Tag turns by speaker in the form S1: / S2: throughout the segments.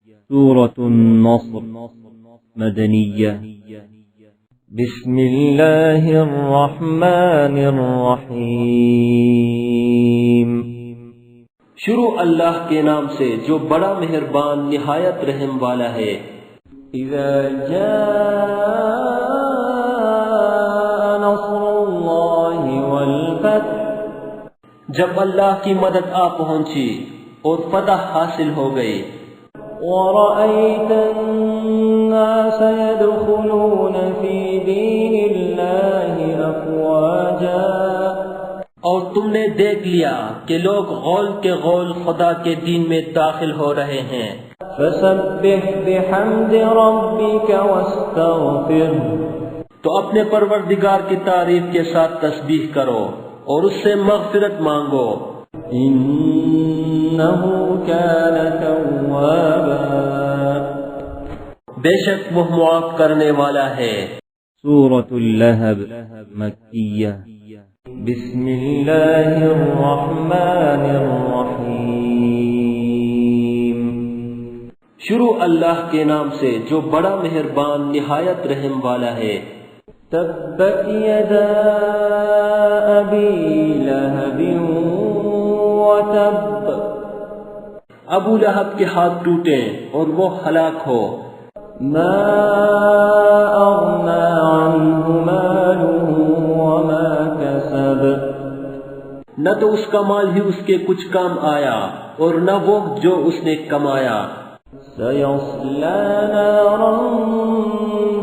S1: سورة النصر مدنية بسم الله الرحمن الرحيم
S2: شروع اللہ کے نام سے جو بڑا مہربان نہایت رحم والا ہے۔
S3: اذا جاء نصر اللہ والفتح،
S2: جب اللہ کی مدد آ پہنچی اور فتح حاصل ہو گئی۔
S3: ورأيت الناس يدخلون في دين الله أفواجا،
S2: اور تم نے دیکھ لیا کہ لوگ غول کے غول خدا کے دین میں داخل ہو رہے ہیں۔
S3: فسبح بحمد ربك واستغفره،
S2: تو اپنے پروردگار کی تعریف کے ساتھ تسبیح کرو اور اس سے مغفرت مانگو،
S3: إنه كان توابا،
S2: بے شک وہ معاف کرنے والا ہے۔
S1: سورة اللهب مكية
S3: بسم الله الرحمن الرحيم
S2: شروع اللہ کے نام سے جو بڑا مہربان نہایت رحم والا ہے۔
S3: تبت يدا أبي لهب وتب،
S2: ابو لہب کے ہاتھ ٹوٹے اور وہ ہلاک ہو۔
S3: ما أغنى عنه ماله وما كسب،
S2: نہ تو اس کا مال ہی اس کے کچھ کام آیا اور نہ وہ جو اس نے کمایا۔
S3: سيصلى نارا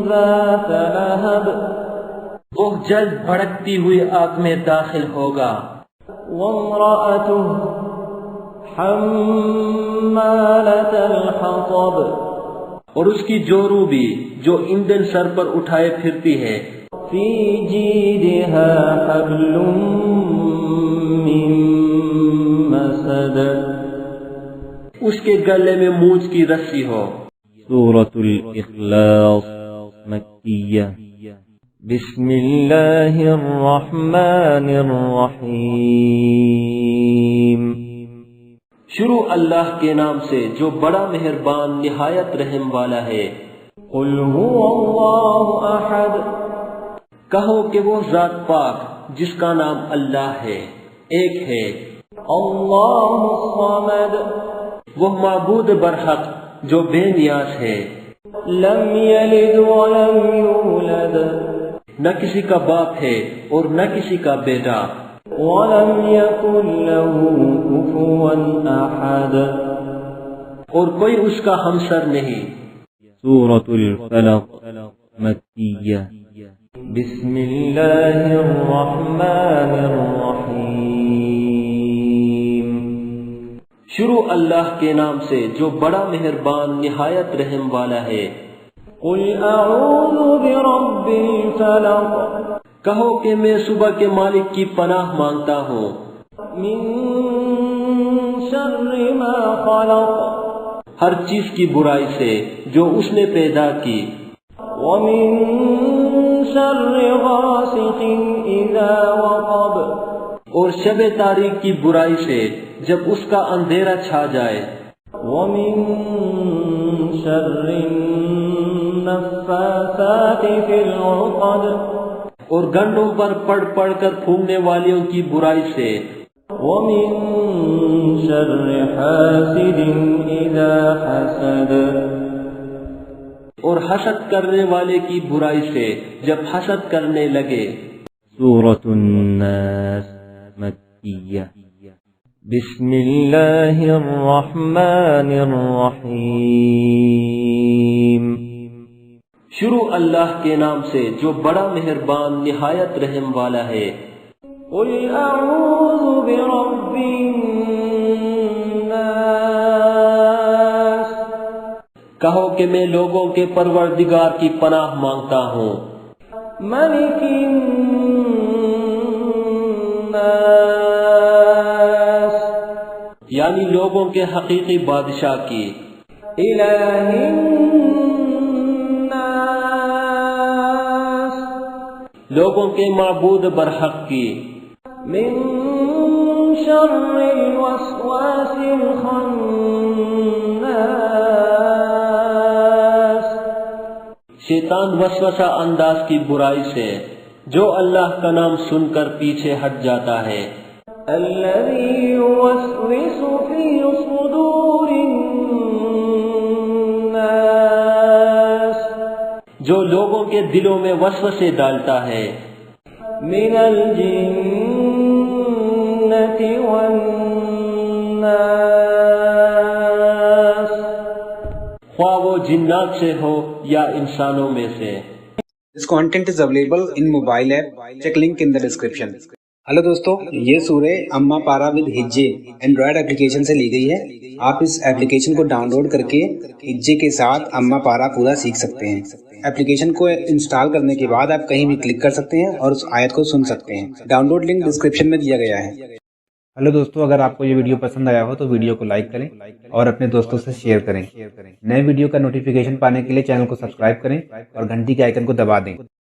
S3: ذات لهب،
S2: وہ جلد بھڑکتی ہوئی آگ میں داخل ہوگا۔
S3: وامرأته حمالة الحطب،
S2: اور اس کی جورو بھی جو ایندھن سر پر اٹھائے پھرتی ہے۔
S3: في جيدها حبل من مسد،
S1: اس کے گلے میں مونج کی رسی ہو۔ سورة الإخلاص مكية بسم الله الرحمن الرحيم
S2: شروع اللہ کے نام سے جو بڑا مہربان نہایت رحم والا ہے۔
S3: قل هو الله أحد،
S2: کہو کہ وہ ذات پاک جس کا نام اللہ ہے ایک ہے۔
S3: الله الصمد،
S2: وہ معبود برحق جو بے نیاز ہے۔
S3: لم يلد ولم يولد،
S2: نہ کسی کا باپ ہے اور نہ کسی کا بیٹا۔
S3: ولم يكن له كفوا أحد،
S2: اور کوئی اس کا ہمسر نہیں۔
S1: سورة الفلق مكية
S3: بسم الله الرحمن الرحيم
S2: شروع اللہ کے نام سے جو بڑا مہربان نہایت رحم والا ہے۔
S3: قل أعوذ برب الفلق،
S2: کہو کہ میں صبح کے مالک کی پناہ مانگتا ہوں،
S3: من شر ما خلق،
S2: ہر چیز کی برائی سے جو اس نے پیدا کی،
S3: ومن شر غاسق إذا وقب،
S2: اور شب تاریک کی برائی سے جب اس کا اندھیرا چھا جائے،
S3: ومن شر النفاثات في العقد،
S2: اور گنڈوں پر پڑھ پڑھ کر پھونکنے والیوں کی برائی سے،
S3: ومن شر حاسد إذا حسد،
S2: اور حسد کرنے والے کی برائی سے جب حسد کرنے لگے۔
S1: سورة الناس مكية بسم الله الرحمن الرحيم
S2: شروع اللہ کے نام سے جو بڑا مہربان نہایت رحم والا ہے۔
S3: قل أعوذ برب الناس،
S2: کہو کہ میں لوگوں کے پروردگار کی پناہ مانگتا ہوں،
S3: ملك الناس،
S2: یعنی لوگوں کے حقیقی بادشاہ کی،
S3: إله الناس،
S2: لوگوں کے معبود برحق کی،
S3: من شر الوسواس الخناس،
S2: شیطان وسوسہ انداز کی برائی سے جو اللہ کا نام سن کر پیچھے ہٹ جاتا ہے.
S3: الذي يوسوس في صدور الناس
S2: جو لوگوں کے دلوں میں وسوسے ڈالتا ہے.
S3: من الجنة والناس
S2: خواہ وہ جنات سے ہو یا انسانوں میں سے.
S4: This content is available in mobile app. Check link in the description. Hello دوستو، یہ سورہ اما پارا ود ہجے اینڈرائڈ اپلیکیشن سے لی گئی ہے. آپ اس اپلیکیشن کو ڈاؤن لوڈ کر کے ہجے کے ساتھ اما پارا پورا سیکھ سکتے ہیں. اپلیکیشن کو انسٹال کرنے کے بعد آپ کہیں بھی کلک کر سکتے ہیں اور اس آیت کو سن سکتے ہیں. ڈاؤن لوڈ لنک ڈسکرپشن میں دیا گیا ہے.
S5: ہلو دوستو، اگر آپ کو یہ ویڈیو پسند آیا ہو تو ویڈیو کو لائک کریں اور اپنے دوستوں سے شیئر کریں. نئے ویڈیو کا نوٹیفیکیشن پانے کے لیے چینل کو سبسکرائب کریں اور گھنٹی کے آئیکن کو دبا دیں.